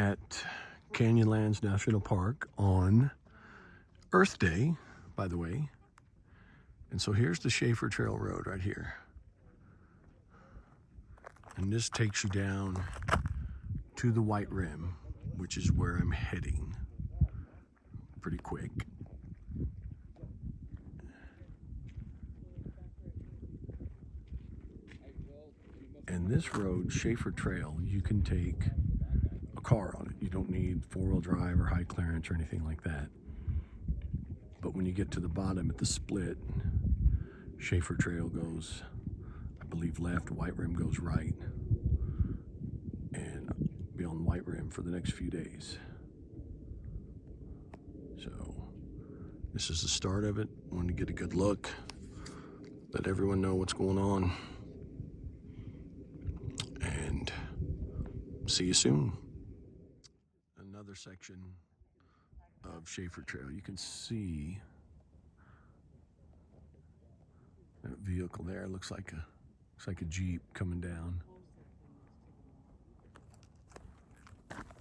at Canyonlands National Park on Earth Day, by the way. And so here's the Shafer Trail Road right here. And this takes you down to the White Rim, which is where I'm heading pretty quick. And this road, Shafer Trail, you can take a car on it. You don't need four-wheel drive or high clearance or anything like that. But when you get to the bottom at the split, Shafer Trail goes, I believe, left, White Rim goes right. And I'll be on White Rim for the next few days. So this is the start of it. I wanted to get a good look, let everyone know what's going on. And see you soon. Another section of Shafer Trail. You can see that vehicle there. Looks like a Jeep coming down.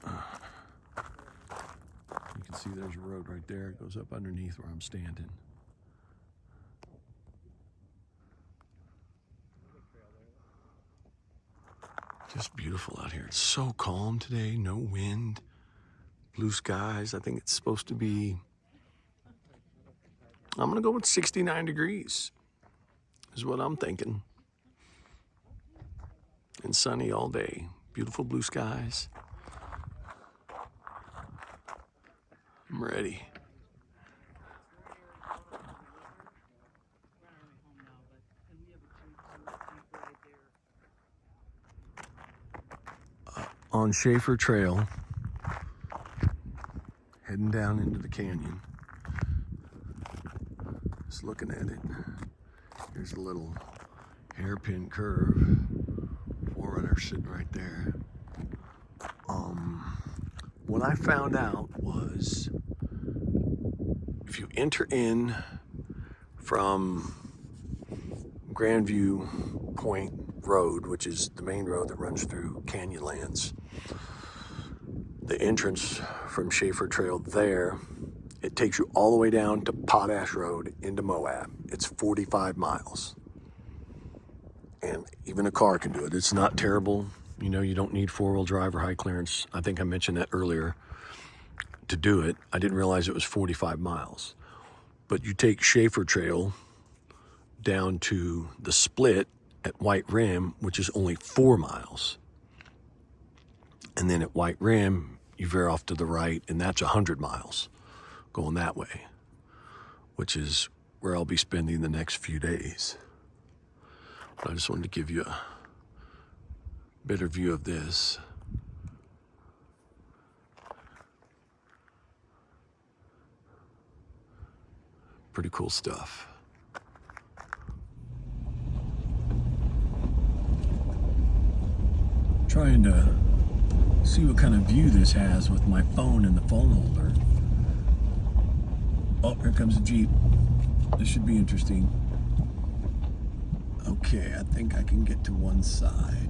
You can see there's a road right there. It goes up underneath where I'm standing. Just beautiful out here. It's so calm today, no wind, blue skies. I think it's supposed to be, I'm gonna go with 69 degrees, is what I'm thinking. And sunny all day, beautiful blue skies. I'm ready. On Shafer Trail, heading down into the canyon. Just looking at it. Here's a little hairpin curve. Forerunner sitting right there. What I found out was if you enter in from Grandview Point Road, which is the main road that runs through Canyonlands, the entrance from Shafer Trail there, it takes you all the way down to Potash Road into Moab. It's 45 miles. And even a car can do it. It's not terrible. You know, you don't need four-wheel drive or high clearance. I think I mentioned that earlier to do it. I didn't realize it was 45 miles. But you take Shafer Trail down to the split at White Rim, which is only 4 miles. And then at White Rim, you veer off to the right, and that's 100 miles going that way, which is where I'll be spending the next few days. But I just wanted to give you a better view of this. Pretty cool stuff. Trying to see what kind of view this has with my phone and the phone holder. Oh, here comes a Jeep. This should be interesting. Okay, I think I can get to one side.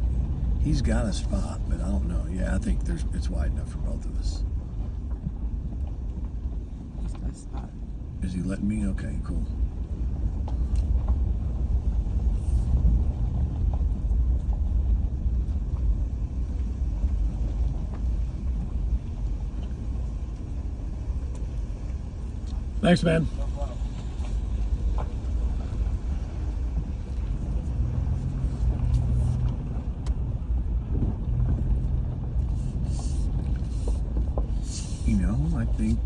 He's got a spot, but I don't know. Yeah, I think it's wide enough for both of us. He's got a spot. Is he letting me? Okay, cool. Thanks, man. You know, I think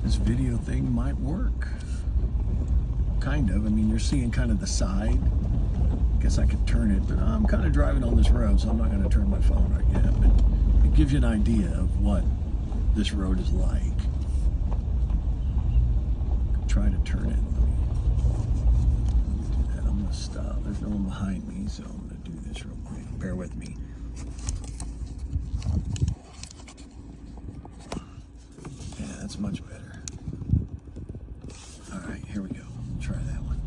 this video thing might work. Kind of. I mean, you're seeing kind of the side. Guess I could turn it, but I'm kind of driving on this road, so I'm not going to turn my phone right yet. But it gives you an idea of what this road is like. Try to turn it. Let me do that. I'm going to stop. There's no one behind me, so I'm going to do this real quick. Bear with me. Yeah, that's much better. All right, here we go. Try that one.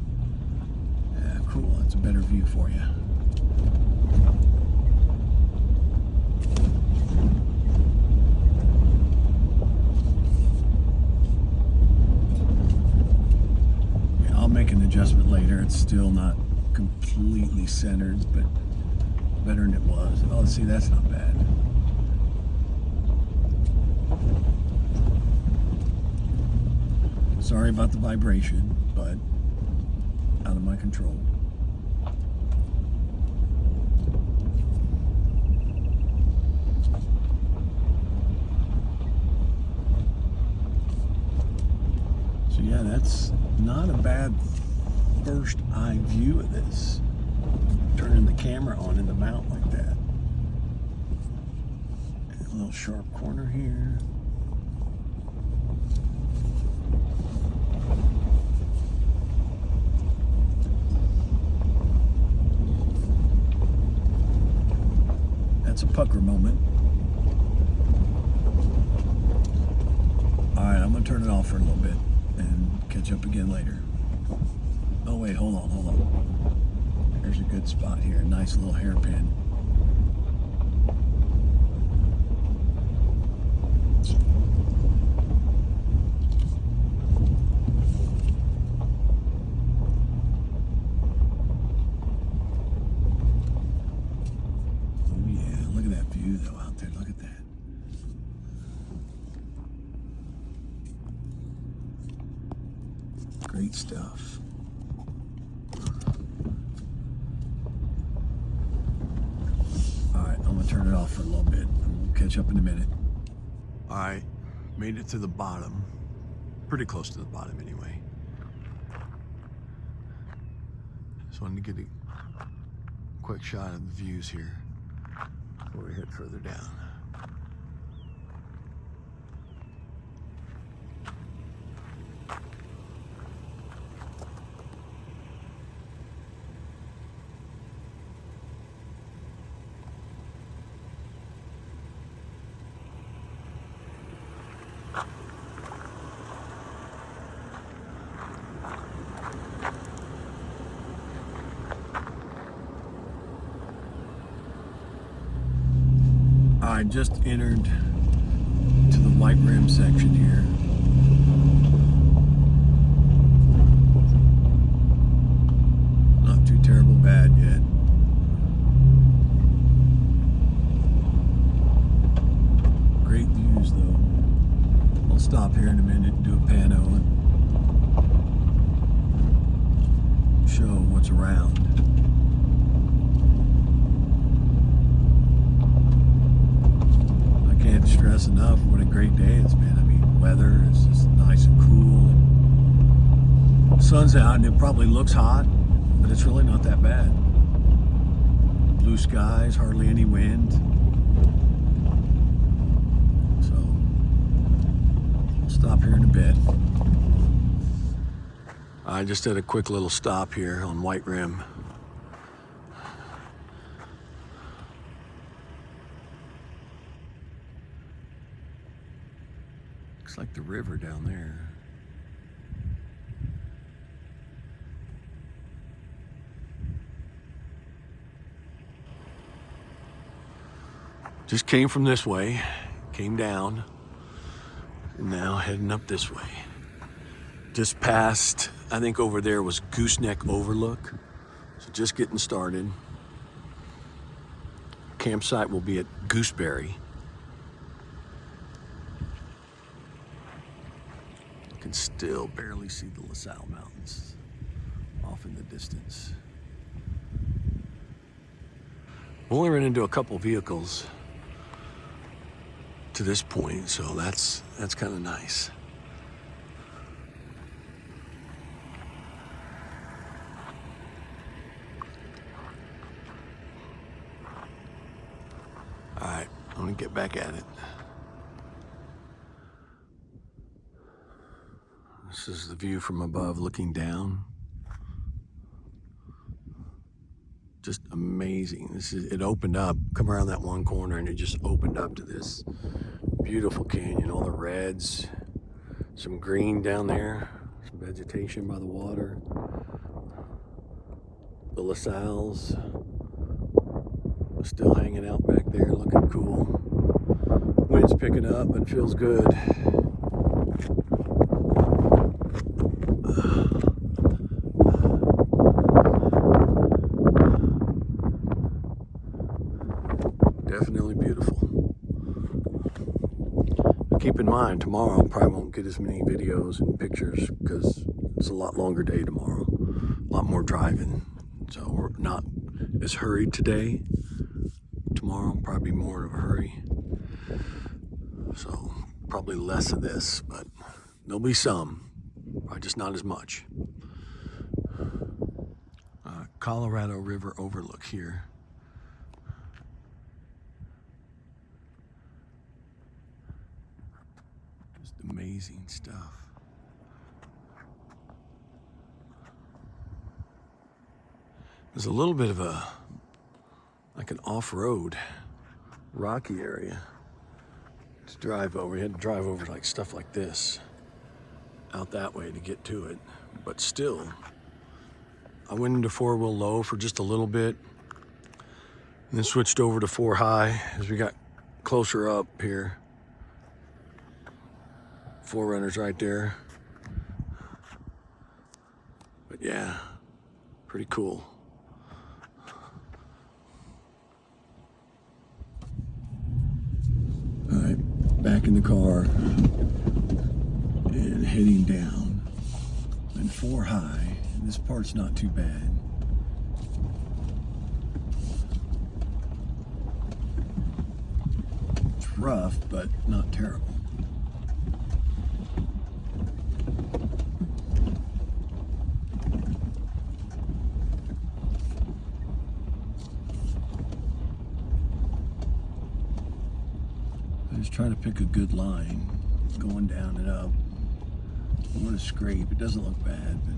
Yeah, cool. That's a better view for you. still not completely centered, but better than it was. Oh, see, that's not bad. Sorry about the vibration, but out of my control. So yeah, that's not a bad first eye view of this. Turning the camera on in the mount like that. A little sharp corner here. That's a pucker moment. Alright, I'm going to turn it off for a little bit and catch up again later. Oh wait, hold on. There's a good spot here, a nice little hairpin. Though out there, look at that. Great stuff. Alright, I'm gonna turn it off for a little bit and we'll catch up in a minute. Alright, made it to the bottom. Pretty close to the bottom anyway. Just wanted to get a quick shot of the views here. Before we head further down. I just entered to the White Rim section here. Not too terrible bad yet. Great views though. I'll stop here in a minute and do a pano and show what's around. Can't stress enough what a great day it's been. I mean, weather is just nice and cool. And sun's out and it probably looks hot, but it's really not that bad. Blue skies, hardly any wind. So, I'll stop here in a bit. I just did a quick little stop here on White Rim. Looks like the river down there. Just came from this way, came down, and now heading up this way. Just past, I think over there was Gooseneck Overlook. So just getting started. Campsite will be at Gooseberry. Can still barely see the LaSalle Mountains off in the distance. Only ran into a couple vehicles to this point, so that's kind of nice. All right, I'm gonna get back at it. This is the view from above looking down. Just amazing. It opened up, come around that one corner and it just opened up to this beautiful canyon. All the reds, some green down there, some vegetation by the water. The LaSalle's still hanging out back there, looking cool. Wind's picking up, but it feels good. Definitely beautiful. Keep in mind, tomorrow I probably won't get as many videos and pictures because it's a lot longer day tomorrow. A lot more driving. So we're not as hurried today. Tomorrow probably more of a hurry. So probably less of this, but there'll be some. Probably just not as much. Colorado River overlook here. Just amazing stuff. There's a little bit of like an off-road rocky area to drive over. You had to drive over like stuff like this out that way to get to it. But still, I went into 4-wheel low for just a little bit and then switched over to 4 high as we got closer up here. 4Runners right there. But yeah, pretty cool. All right, back in the car and heading down. And 4 high. This part's not too bad. It's rough, but not terrible. I was trying to pick a good line, going down and up. I want to scrape. It doesn't look bad, but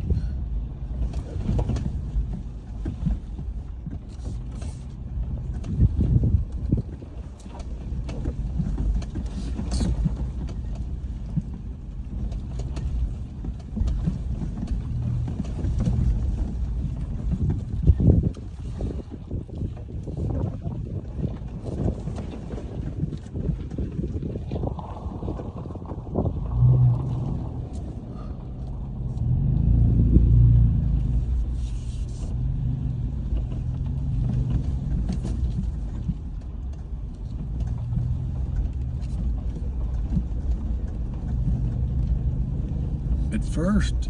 at first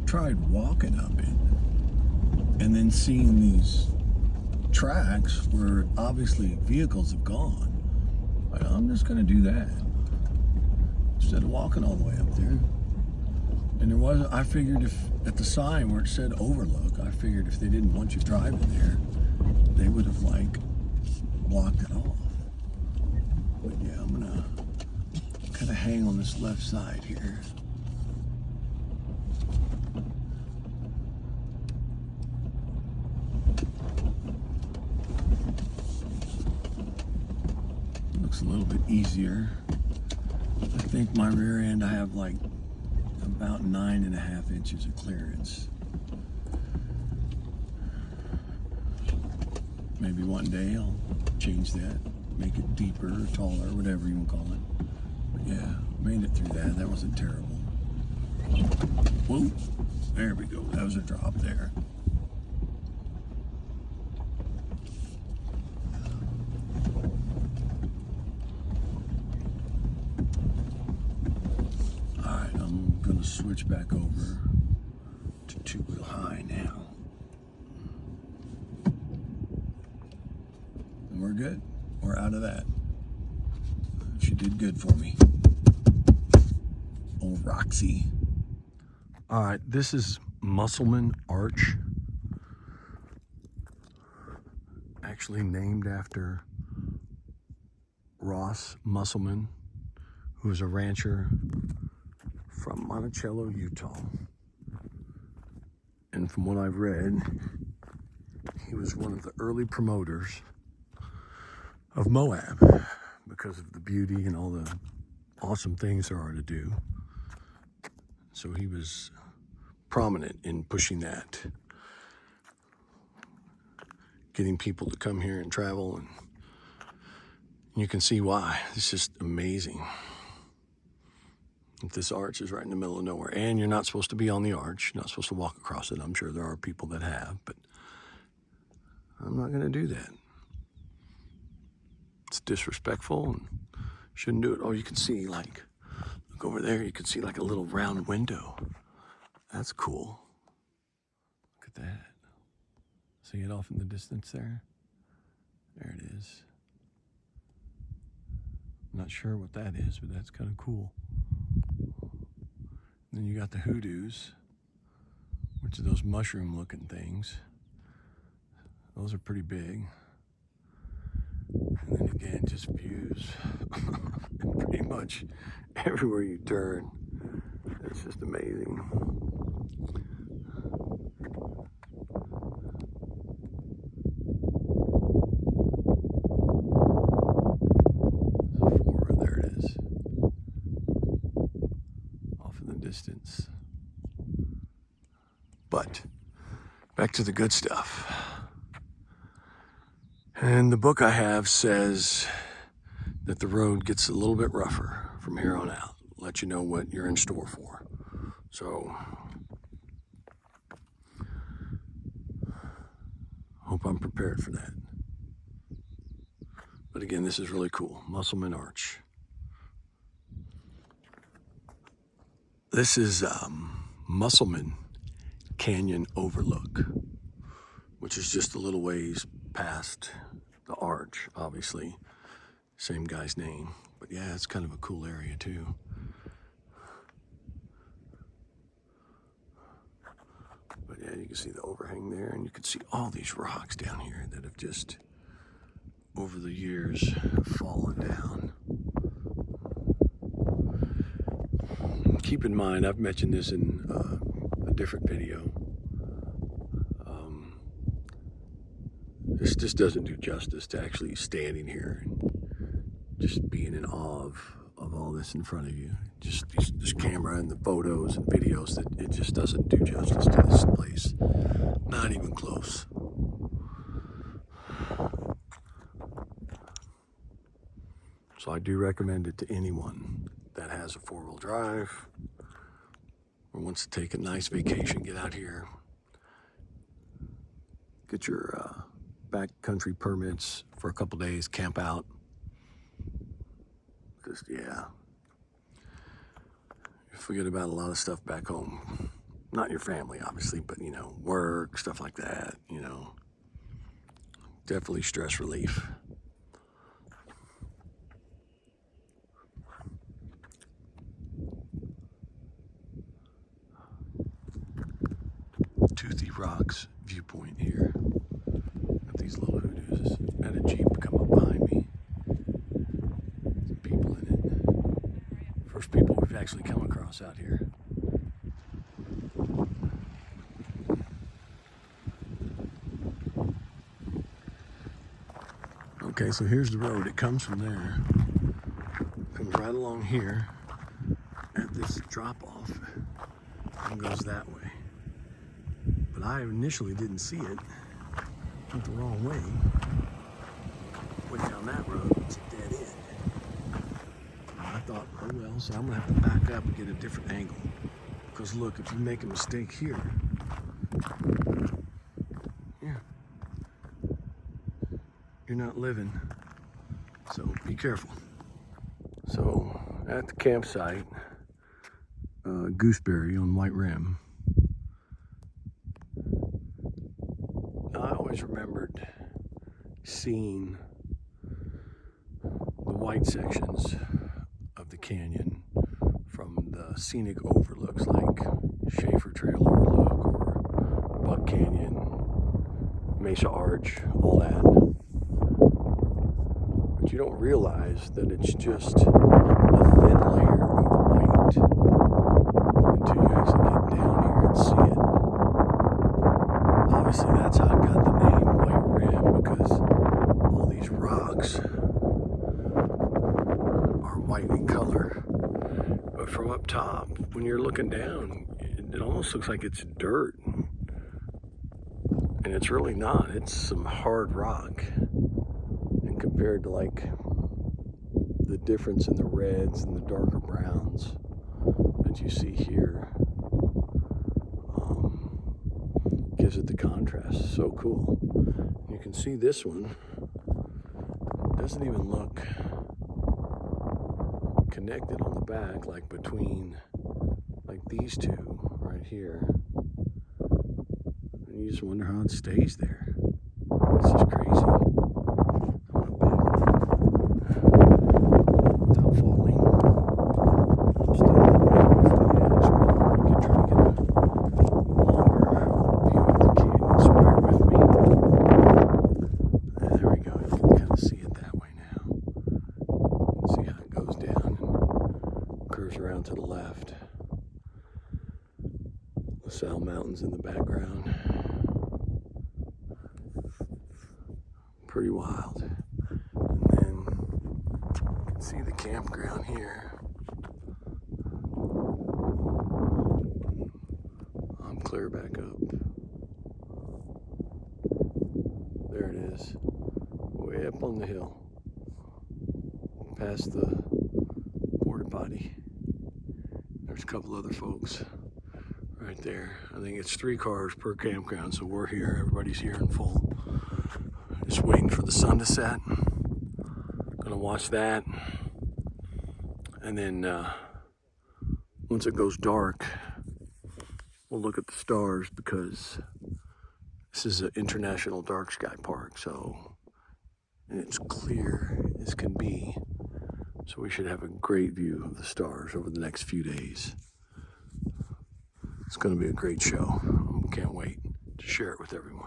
tried walking up it and then seeing these tracks where obviously vehicles have gone. Like, I'm just gonna do that instead of walking all the way up there. And there was, I figured if at the sign where it said overlook, I figured if they didn't want you driving there, they would have like blocked it off. But yeah, I'm gonna kind of hang on this left side here. Looks a little bit easier. I think my rear end, I have like about 9.5 inches of clearance. Maybe one day I'll change that, make it deeper or taller, whatever you want to call it. But yeah, made it through that. That wasn't terrible. Whoa, there we go. That was a drop there. Switch back over to 2-wheel high now. And we're good. We're out of that. She did good for me. Old Roxy. All right, this is Musselman Arch. Actually named after Ross Musselman, who was a rancher from Monticello, Utah. And from what I've read, he was one of the early promoters of Moab because of the beauty and all the awesome things there are to do. So he was prominent in pushing that, getting people to come here and travel, and you can see why. It's just amazing. This arch is right in the middle of nowhere, and you're not supposed to be on the arch. You're not supposed to walk across it. I'm sure there are people that have, but I'm not going to do that. That's disrespectful and shouldn't do it. Oh, you can see, like, look over there, you can see like a little round window. That's cool. Look at that. See it off in the distance there? There it is. I'm not sure what that is, but that's kind of cool. Then you got the hoodoos, which are those mushroom-looking things. Those are pretty big. And then again, just views. Pretty much everywhere you turn. It's just amazing. There it is. Off in the distance. But back to the good stuff. And the book I have says that the road gets a little bit rougher from here on out. Let you know what you're in store for. So, hope I'm prepared for that. But again, this is really cool. Musselman Arch. This is Musselman Canyon Overlook, which is just a little ways past the arch, obviously. Same guy's name. But yeah, it's kind of a cool area too. But yeah, you can see the overhang there, and you can see all these rocks down here that have just, over the years, fallen down. Keep in mind, I've mentioned this in a different video. This just doesn't do justice to actually standing here and just being in awe of all this in front of you. Just this camera and the photos and videos, that it just doesn't do justice to this place. Not even close. So I do recommend it to anyone that has a four-wheel drive or wants to take a nice vacation. Get out here. Get your backcountry permits for a couple days, camp out. Because, yeah, you forget about a lot of stuff back home. Not your family, obviously, but, you know, work, stuff like that, you know. Definitely stress relief. Toothy Rocks viewpoint here. Got these little hoodoos. Had a Jeep come up behind me. Some people in it. First people we've actually come across out here. Okay, so here's the road. It comes from there. Comes right along here at this drop-off and goes that way. But I initially didn't see it. Went the wrong way. Went down that road. It's a dead end. I thought, oh well, so I'm gonna have to back up and get a different angle. Because look, if you make a mistake here, yeah, you're not living. So be careful. So at the campsite, Gooseberry on White Rim, I always remembered seeing the white sections of the canyon from the scenic overlooks like Shafer Trail Overlook or Buck Canyon, Mesa Arch, all that. But you don't realize that it's just a thin layer of white until you actually get down here and see it. Obviously, that's how I got the name White Rim, because all these rocks are white in color. But from up top, when you're looking down, it almost looks like it's dirt. And it's really not. It's some hard rock. And compared to like the difference in the reds and the darker browns that you see here, gives it the contrast. So cool. You can see this one doesn't even look connected on the back, like between like these two right here. And you just wonder how it stays there. This is crazy. Without falling. I'm still off the edge. I can try to get a longer view of the canyon, so bear with me. And there we go. You can kind of see it that way now. See how it goes down and curves around to the left. LaSalle Mountains in the background. Pretty wild. And then you can see the campground here. I'm clear back up. There it is. Way up on the hill. Past the porta potty. There's a couple other folks right there. I think it's 3 cars per campground, so we're here. Everybody's here in full. Just waiting for the sun to set. Gonna watch that. And then once it goes dark, we'll look at the stars, because this is an international dark sky park, so and it's clear as can be. So we should have a great view of the stars over the next few days. It's going to be a great show. Can't wait to share it with everyone.